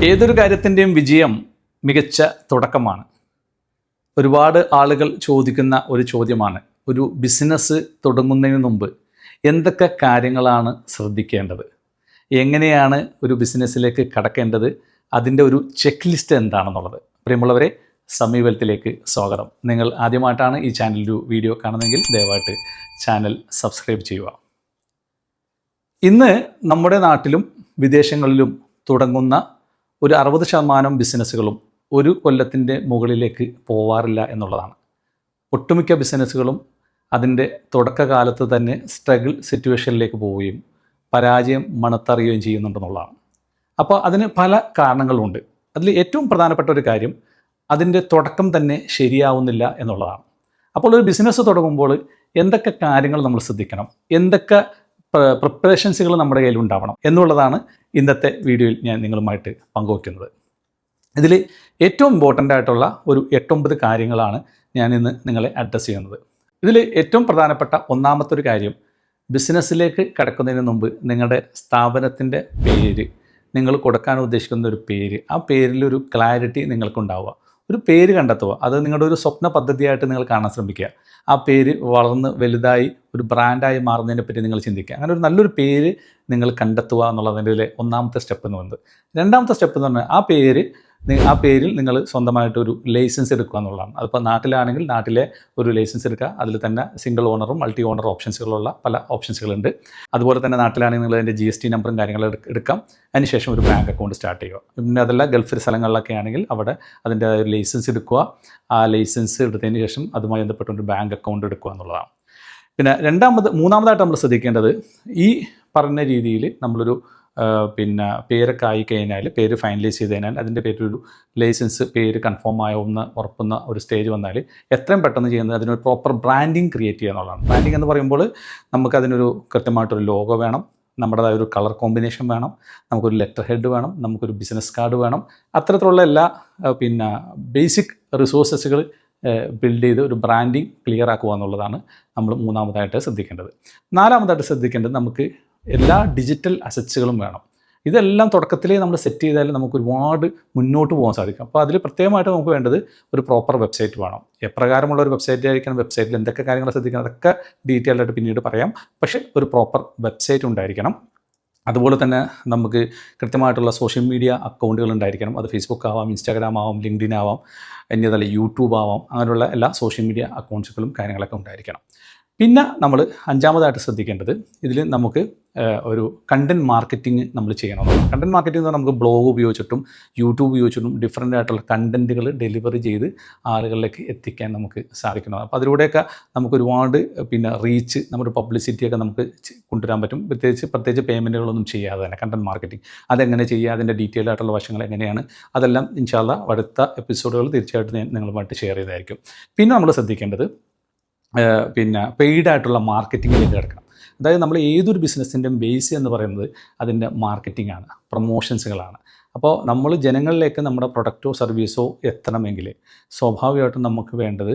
ഏതൊരു കാര്യത്തിൻ്റെയും വിജയം മികച്ച തുടക്കമാണ്. ഒരുപാട് ആളുകൾ ചോദിക്കുന്ന ഒരു ചോദ്യമാണ്, ഒരു ബിസിനസ് തുടങ്ങുന്നതിന് മുമ്പ് എന്തൊക്കെ കാര്യങ്ങളാണ് ശ്രദ്ധിക്കേണ്ടത്, എങ്ങനെയാണ് ഒരു ബിസിനസ്സിലേക്ക് കടക്കേണ്ടത്, അതിൻ്റെ ഒരു ചെക്ക് ലിസ്റ്റ് എന്താണെന്നുള്ളത്. പ്രിയമുള്ളവരെ, സമീപനത്തിലേക്ക് സ്വാഗതം. നിങ്ങൾ ആദ്യമായിട്ടാണ് ഈ ചാനലിൽ വീഡിയോ കാണുന്നതെങ്കിൽ ദയവായിട്ട് ചാനൽ സബ്സ്ക്രൈബ് ചെയ്യുക. ഇന്ന് നമ്മുടെ നാട്ടിലും വിദേശങ്ങളിലും തുടങ്ങുന്ന ഒരു 60% ബിസിനസ്സുകളും ഒരു കൊല്ലത്തിൻ്റെ മുകളിലേക്ക് പോവാറില്ല എന്നുള്ളതാണ്. ഒട്ടുമിക്ക ബിസിനസ്സുകളും അതിൻ്റെ തുടക്കകാലത്ത് തന്നെ സ്ട്രഗിൾ സിറ്റുവേഷനിലേക്ക് പോവുകയും പരാജയം മണത്തറിയുകയും ചെയ്യുന്നുണ്ടെന്നുള്ളതാണ്. അപ്പോൾ അതിന് പല കാരണങ്ങളുണ്ട്. അതിൽ ഏറ്റവും പ്രധാനപ്പെട്ട ഒരു കാര്യം അതിൻ്റെ തുടക്കം തന്നെ ശരിയാവുന്നില്ല എന്നുള്ളതാണ്. അപ്പോൾ ഒരു ബിസിനസ് തുടങ്ങുമ്പോൾ എന്തൊക്കെ കാര്യങ്ങൾ നമ്മൾ ശ്രദ്ധിക്കണം, എന്തൊക്കെ പ്രിപ്പറേഷൻസുകൾ നമ്മുടെ കയ്യിൽ ഉണ്ടാവണം എന്നുള്ളതാണ് ഇന്നത്തെ വീഡിയോയിൽ ഞാൻ നിങ്ങളുമായിട്ട് പങ്കുവയ്ക്കുന്നത്. ഇതിൽ ഏറ്റവും ഇമ്പോർട്ടൻ്റ് ആയിട്ടുള്ള ഒരു 8-9 കാര്യങ്ങളാണ് ഞാൻ ഇന്ന് നിങ്ങളെ അഡ്രസ്സ് ചെയ്യുന്നത്. ഇതിൽ ഏറ്റവും പ്രധാനപ്പെട്ട ഒന്നാമത്തെ ഒരു കാര്യം, ബിസിനസ്സിലേക്ക് കടക്കുന്നതിന് മുമ്പ് നിങ്ങളുടെ സ്ഥാപനത്തിൻ്റെ പേര്, നിങ്ങൾ കൊടുക്കാൻ ഉദ്ദേശിക്കുന്ന ഒരു പേര്, ആ പേരിലൊരു ക്ലാരിറ്റി നിങ്ങൾക്കുണ്ടാവുക. ഒരു പേര് കണ്ടെത്തുക. അത് നിങ്ങളുടെ ഒരു സ്വപ്ന പദ്ധതിയായിട്ട് നിങ്ങൾ കാണാൻ ശ്രമിക്കുക. ആ പേര് വളർന്ന് വലുതായി ഒരു ബ്രാൻഡായി മാറുന്നതിനെ പറ്റി നിങ്ങൾ ചിന്തിക്കുക. അങ്ങനെ ഒരു നല്ലൊരു പേര് നിങ്ങൾ കണ്ടെത്തുക എന്നുള്ളതിൻ്റെ ഒന്നാമത്തെ സ്റ്റെപ്പ് എന്ന് പറയുന്നത്. രണ്ടാമത്തെ സ്റ്റെപ്പ് എന്ന് പറഞ്ഞാൽ ആ പേരിൽ നിങ്ങൾ സ്വന്തമായിട്ടൊരു ലൈസൻസ് എടുക്കുക എന്നുള്ളതാണ്. അതിപ്പോൾ നാട്ടിലാണെങ്കിൽ നാട്ടിലെ ഒരു ലൈസൻസ് എടുക്കുക. അതിൽ തന്നെ സിംഗിൾ ഓണറും മൾട്ടി ഓണർ ഓപ്ഷൻസുകളുള്ള പല ഓപ്ഷൻസുകളുണ്ട്. അതുപോലെ തന്നെ നാട്ടിലാണെങ്കിൽ നിങ്ങൾ അതിൻ്റെ GST നമ്പറും കാര്യങ്ങളും എടുക്കാം. അതിനുശേഷം ഒരു ബാങ്ക് അക്കൗണ്ട് സ്റ്റാർട്ട് ചെയ്യുക. പിന്നെ അതല്ല ഗൾഫ് സ്ഥലങ്ങളിലൊക്കെ ആണെങ്കിൽ അവിടെ അതിൻ്റെ ഒരു ലൈസൻസ് എടുക്കുക. ആ ലൈസൻസ് എടുത്തതിന് ശേഷം അതുമായി ബന്ധപ്പെട്ടൊരു ബാങ്ക് അക്കൗണ്ട് എടുക്കുക എന്നുള്ളതാണ്. പിന്നെ മൂന്നാമതായിട്ട് നമ്മൾ ശ്രദ്ധിക്കേണ്ടത്, ഈ പറഞ്ഞ രീതിയിൽ നമ്മളൊരു പേരൊക്കെ ആയിക്കഴിഞ്ഞാൽ, പേര് ഫൈനലൈസ് ചെയ്ത് കഴിഞ്ഞാൽ, അതിൻ്റെ പേരിലൊരു ലൈസൻസ് പേര് കൺഫേം ആവുന്ന ഉറപ്പുന്ന ഒരു സ്റ്റേജ് വന്നാൽ എത്രയും പെട്ടെന്ന് ചെയ്യുന്നത് അതിനൊരു പ്രോപ്പർ ബ്രാൻഡിങ് ക്രിയേറ്റ് ചെയ്യുക എന്നുള്ളതാണ്. ബ്രാൻഡിങ് എന്ന് പറയുമ്പോൾ നമുക്കതിനൊരു കൃത്യമായിട്ടൊരു ലോഗോ വേണം, നമ്മുടേതായ ഒരു കളർ കോമ്പിനേഷൻ വേണം, നമുക്കൊരു ലെറ്റർ ഹെഡ് വേണം, നമുക്കൊരു ബിസിനസ് കാർഡ് വേണം. അത്തരത്തിലുള്ള എല്ലാ ബേസിക് റിസോഴ്സസുകൾ ബിൽഡ് ചെയ്ത് ഒരു ബ്രാൻഡിങ് ക്ലിയർ ആക്കുക എന്നുള്ളതാണ് നമ്മൾ മൂന്നാമതായിട്ട് ശ്രദ്ധിക്കേണ്ടത്. നാലാമതായിട്ട് ശ്രദ്ധിക്കേണ്ടത്, നമുക്ക് എല്ലാ ഡിജിറ്റൽ അസറ്റ്സുകളും വേണം. ഇതെല്ലാം തുടക്കത്തിലേ നമ്മൾ സെറ്റ് ചെയ്താൽ നമുക്ക് ഒരുപാട് മുന്നോട്ട് പോകാൻ സാധിക്കും. അപ്പോൾ അതിൽ പ്രത്യേകമായിട്ട് നമുക്ക് വേണ്ടത് ഒരു പ്രോപ്പർ വെബ്സൈറ്റ് വേണം. എപ്രകാരമുള്ള ഒരു വെബ്സൈറ്റ് ആയിരിക്കണം, വെബ്സൈറ്റിൽ എന്തൊക്കെ കാര്യങ്ങൾ ശ്രദ്ധിക്കണം, അതൊക്കെ ഡീറ്റെയിൽ ആയിട്ട് പിന്നീട് പറയാം. പക്ഷേ ഒരു പ്രോപ്പർ വെബ്സൈറ്റ് ഉണ്ടായിരിക്കണം. അതുപോലെ തന്നെ നമുക്ക് കൃത്യമായിട്ടുള്ള സോഷ്യൽ മീഡിയ അക്കൗണ്ടുകൾ ഉണ്ടായിരിക്കണം. അത് ഫേസ്ബുക്ക് ആവാം, ഇൻസ്റ്റാഗ്രാം ആവാം, ലിങ്ക്ഡിൻ ആവാം, എന്നതല്ല യൂട്യൂബ് ആവാം. അങ്ങനെയുള്ള എല്ലാ സോഷ്യൽ മീഡിയ അക്കൗണ്ട്സുകളും കാര്യങ്ങളൊക്കെ ഉണ്ടായിരിക്കണം. പിന്നെ നമ്മൾ അഞ്ചാമതായിട്ട് ശ്രദ്ധിക്കേണ്ടത്, ഇതിൽ നമുക്ക് ഒരു കണ്ടൻറ് മാർക്കറ്റിംഗ് നമ്മൾ ചെയ്യണം. കണ്ടൻറ് മാർക്കറ്റിംഗ് എന്ന് പറഞ്ഞാൽ നമുക്ക് ബ്ലോഗ് ഉപയോഗിച്ചിട്ടും യൂട്യൂബ് ഉപയോഗിച്ചിട്ടും ഡിഫറൻ്റ് ആയിട്ടുള്ള കണ്ടൻറ്റുകൾ ഡെലിവറി ചെയ്ത് ആളുകളിലേക്ക് എത്തിക്കാൻ നമുക്ക് സാധിക്കണം. അപ്പോൾ അതിലൂടെയൊക്കെ നമുക്ക് ഒരുപാട് റീച്ച്, നമ്മുടെ പബ്ലിസിറ്റിയൊക്കെ നമുക്ക് കൊണ്ടുവരാൻ പറ്റും. പ്രത്യേകിച്ച് പേയ്മെൻറ്റുകളൊന്നും ചെയ്യാതെ തന്നെ കണ്ടൻറ് മാർക്കറ്റിംഗ് അതെങ്ങനെ ചെയ്യുക, അതിൻ്റെ ഡീറ്റെയിൽ ആയിട്ടുള്ള വശങ്ങൾ എങ്ങനെയാണ്, അതെല്ലാം ഇൻഷാ അല്ലാഹ് അടുത്ത എപ്പിസോഡുകൾ തീർച്ചയായിട്ടും ഞാൻ നിങ്ങളുമായിട്ട് ഷെയർ ചെയ്തായിരിക്കും. പിന്നെ നമ്മൾ ശ്രദ്ധിക്കേണ്ടത് പെയ്ഡായിട്ടുള്ള മാർക്കറ്റിങ്ങിലേക്ക് കിടക്കണം. അതായത് നമ്മൾ ഏതൊരു ബിസിനസ്സിൻ്റെയും ബേസ് എന്ന് പറയുന്നത് അതിൻ്റെ മാർക്കറ്റിംഗ് ആണ്, പ്രൊമോഷൻസുകളാണ്. അപ്പോൾ നമ്മൾ ജനങ്ങളിലേക്ക് നമ്മുടെ പ്രൊഡക്റ്റോ സർവീസോ എത്തണമെങ്കിൽ സ്വാഭാവികമായിട്ടും നമുക്ക് വേണ്ടത്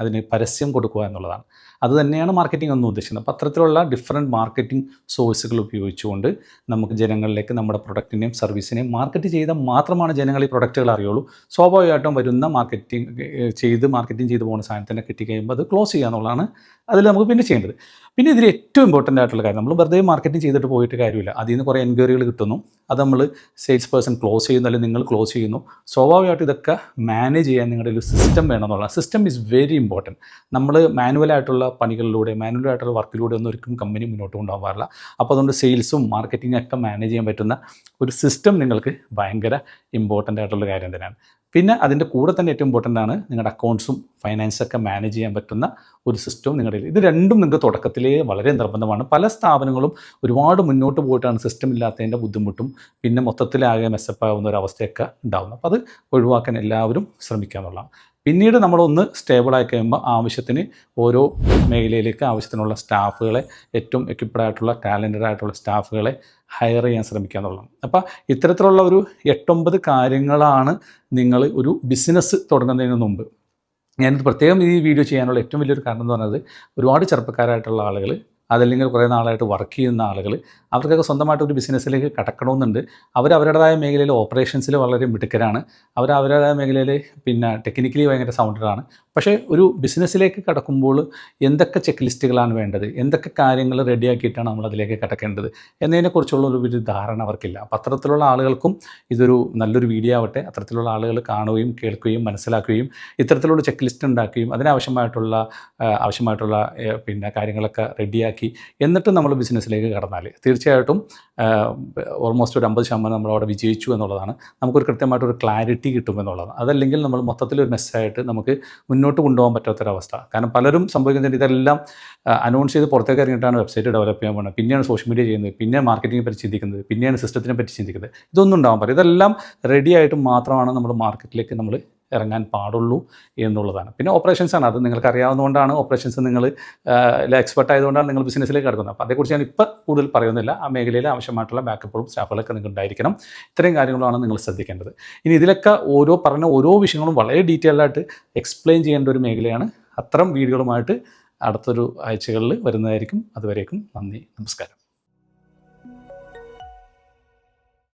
അതിന് പരസ്യം കൊടുക്കുക എന്നുള്ളതാണ്. അത് തന്നെയാണ് മാർക്കറ്റിംഗ് എന്ന് ഉദ്ദേശിക്കുന്നത്. അപ്പോൾ അത്തരത്തിലുള്ള ഡിഫറെൻറ്റ് മാർക്കറ്റിംഗ് സോഴ്സുകൾ ഉപയോഗിച്ചുകൊണ്ട് നമുക്ക് ജനങ്ങളിലേക്ക് നമ്മുടെ പ്രൊഡക്റ്റിനെയും സർവീസിനെയും മാർക്കറ്റ് ചെയ്താൽ മാത്രമാണ് ജനങ്ങൾ ഈ പ്രൊഡക്റ്റുകൾ അറിയുള്ളൂ. സ്വാഭാവികമായിട്ടും വരുന്ന മാർക്കറ്റിംഗ് ചെയ്ത് പോകുന്ന സാധനത്തിനെ കിട്ടിക്കഴിയുമ്പോൾ അത് ക്ലോസ് ചെയ്യുക എന്നുള്ളതാണ് അതിൽ നമുക്ക് പിന്നെ ചെയ്യേണ്ടത്. പിന്നെ ഇതിൽ ഏറ്റവും ഇമ്പോർട്ടൻ്റ് ആയിട്ടുള്ള കാര്യം, നമ്മൾ വെറുതെ മാർക്കറ്റിംഗ് ചെയ്തിട്ട് പോയിട്ട് കാര്യമില്ല. അതിൽ നിന്ന് കുറേ എൻക്വയറികൾ കിട്ടുന്നു, അത് നമ്മൾ സെയിൽസ് പേഴ്സൺ ക്ലോസ് ചെയ്യുന്നു, അല്ലെങ്കിൽ നിങ്ങൾ ക്ലോസ് ചെയ്യുന്നു. സ്വാഭാവികമായിട്ടും ഇതൊക്കെ മാനേജ് ചെയ്യാൻ നിങ്ങളുടെ ഒരു സിസ്റ്റം വേണം എന്നുള്ളത്. System is very important. നമ്മൾ മാനുവലായിട്ടുള്ള പണികളിലൂടെ, മാനുവലായിട്ടുള്ള വർക്കിലൂടെ ഒന്നും ഒരിക്കലും കമ്പനി മുന്നോട്ട് കൊണ്ടുപോകാറില്ല. അപ്പോൾ അതുകൊണ്ട് സെയിൽസും മാർക്കറ്റിംഗ് ഒക്കെ മാനേജ് ചെയ്യാൻ പറ്റുന്ന ഒരു സിസ്റ്റം നിങ്ങൾക്ക് ഭയങ്കര ഇമ്പോർട്ടൻ്റ് ആയിട്ടുള്ള കാര്യം തന്നെയാണ്. പിന്നെ അതിൻ്റെ കൂടെ തന്നെ ഏറ്റവും ഇമ്പോർട്ടൻ്റ് ആണ് നിങ്ങളുടെ അക്കൗണ്ട്സും ഫൈനാൻസൊക്കെ മാനേജ് ചെയ്യാൻ പറ്റുന്ന ഒരു സിസ്റ്റവും നിങ്ങളുടെ. ഇത് രണ്ടും നിങ്ങൾക്ക് തുടക്കത്തിലേ വളരെ നിർബന്ധമാണ്. പല സ്ഥാപനങ്ങളും ഒരുപാട് മുന്നോട്ട് പോയിട്ടാണ് സിസ്റ്റം ഇല്ലാത്തതിൻ്റെ ബുദ്ധിമുട്ടും പിന്നെ മൊത്തത്തിലാകെ മെസ്സപ്പാകുന്ന ഒരു അവസ്ഥയൊക്കെ ഉണ്ടാകുന്നത്. അപ്പോൾ അത് ഒഴിവാക്കാൻ എല്ലാവരും ശ്രമിക്കുക എന്നുള്ളതാണ്. പിന്നീട് നമ്മളൊന്ന് സ്റ്റേബിളായി കഴിയുമ്പോൾ ആവശ്യത്തിന് ഓരോ മേഖലയിലേക്ക് ആവശ്യത്തിനുള്ള സ്റ്റാഫുകളെ, ഏറ്റവും എക്യുപ്ഡ് ആയിട്ടുള്ള ടാലൻറ്റഡ് ആയിട്ടുള്ള സ്റ്റാഫുകളെ ഹയർ ചെയ്യാൻ ശ്രമിക്കുക എന്നുള്ളതാണ്. അപ്പോൾ ഇത്തരത്തിലുള്ള ഒരു 8-9 കാര്യങ്ങളാണ് നിങ്ങൾ ഒരു ബിസിനസ് തുടങ്ങുന്നതിന് മുമ്പ്. ഞാനിത് പ്രത്യേകം ഈ വീഡിയോ ചെയ്യാനുള്ള ഏറ്റവും വലിയൊരു കാരണം എന്ന് പറയുന്നത്, ഒരുപാട് ചെറുപ്പക്കാരായിട്ടുള്ള ആളുകൾ അതല്ലെങ്കിൽ കുറേ നാളായിട്ട് വർക്ക് ചെയ്യുന്ന ആളുകൾ, അവർക്കൊക്കെ സ്വന്തമായിട്ട് ഒരു ബിസിനസ്സിലേക്ക് കടക്കണമെന്നുണ്ട്. അവരവരുടേതായ മേഖലയിൽ ഓപ്പറേഷൻസിൽ വളരെ മിടുക്കരാണ്, അവരവരുടേതായ മേഖലയിൽ പിന്നെ ടെക്നിക്കലി ഭയങ്കര സൗണ്ടറാണ്. പക്ഷേ ഒരു ബിസിനസ്സിലേക്ക് കടക്കുമ്പോൾ എന്തൊക്കെ ചെക്ക് ലിസ്റ്റുകളാണ് വേണ്ടത്, എന്തൊക്കെ കാര്യങ്ങൾ റെഡിയാക്കിയിട്ടാണ് നമ്മൾ അതിലേക്ക് കടക്കേണ്ടത് എന്നതിനെക്കുറിച്ചുള്ള ഒരു ധാരണ അവർക്കില്ല. അപ്പോൾ അത്തരത്തിലുള്ള ആളുകൾക്കും ഇതൊരു നല്ലൊരു വീഡിയോ ആവട്ടെ. അത്തരത്തിലുള്ള ആളുകൾ കാണുകയും കേൾക്കുകയും മനസ്സിലാക്കുകയും ഇത്തരത്തിലുള്ള ചെക്ക് ലിസ്റ്റ് ഉണ്ടാക്കുകയും ആവശ്യമായിട്ടുള്ള പിന്നെ കാര്യങ്ങളൊക്കെ റെഡിയാക്കി എന്നിട്ട് നമ്മൾ ബിസിനസ്സിലേക്ക് കടന്നാൽ തീർച്ചയായിട്ടും ഓൾമോസ്റ്റ് ഒരു 50% നമ്മളവിടെ വിജയിച്ചു എന്നുള്ളതാണ്. നമുക്കൊരു കൃത്യമായിട്ടൊരു ക്ലാരിറ്റി കിട്ടുമെന്നുള്ളതാണ്. അതല്ലെങ്കിൽ നമ്മൾ മൊത്തത്തിലൊരു മെസ്സായിട്ട് നമുക്ക് മുന്നോട്ട് കൊണ്ടുപോകാൻ പറ്റാത്തൊരവസ്ഥ. കാരണം പലരും സംഭവിക്കുന്നത് ഇതെല്ലാം അനൗൺസ് ചെയ്ത് പുറത്തേക്ക് ഇറങ്ങിയിട്ടാണ് വെബ്സൈറ്റ് ഡെവലപ്പ് ചെയ്യാൻ പോകുന്നത്, പിന്നെയാണ് സോഷ്യൽ മീഡിയ ചെയ്യുന്നത്, പിന്നെ മാർക്കറ്റിങ്ങിനെ പറ്റി ചിന്തിക്കുന്നത്, പിന്നെയാണ് സിസ്റ്റത്തിനെ പറ്റി ചിന്തിക്കുന്നത്. ഇതൊന്നും ഉണ്ടാവാൻ പറ്റും. ഇതെല്ലാം റെഡി ആയിട്ട് മാത്രമാണ് നമ്മൾ മാർക്കറ്റിലേക്ക് നമ്മൾ ഇറങ്ങാൻ പാടുള്ളൂ എന്നുള്ളതാണ്. പിന്നെ ഓപ്പറേഷൻസാണ്, അത് നിങ്ങൾക്ക് അറിയാവുന്നതുകൊണ്ടാണ് ഓപ്പറേഷൻസ് നിങ്ങൾ എക്സ്പെർട്ട് ആയതുകൊണ്ടാണ് നിങ്ങൾ ബിസിനസ്സിലേക്ക് കിടക്കുന്നത്. അപ്പോൾ അതേക്കുറിച്ച് ഞാൻ ഇപ്പോൾ കൂടുതൽ പറയുന്നില്ല. ആ മേഖലയിൽ ആവശ്യമായിട്ടുള്ള ബാക്കപ്പുകളും സ്റ്റാഫുകളൊക്കെ നിങ്ങൾക്ക് ഉണ്ടായിരിക്കണം. ഇത്രയും കാര്യങ്ങളാണ് നിങ്ങൾ ശ്രദ്ധിക്കേണ്ടത്. ഇനി ഇതിലൊക്കെ ഓരോ വിഷയങ്ങളും വളരെ ഡീറ്റെയിൽഡായിട്ട് എക്സ്പ്ലെയിൻ ചെയ്യേണ്ട ഒരു മേഖലയാണ്. അത്തരം വീഡിയോകളുമായിട്ട് അടുത്തൊരു ആഴ്ചകളിൽ വരുന്നതായിരിക്കും. അതുവരേക്കും നന്ദി, നമസ്കാരം.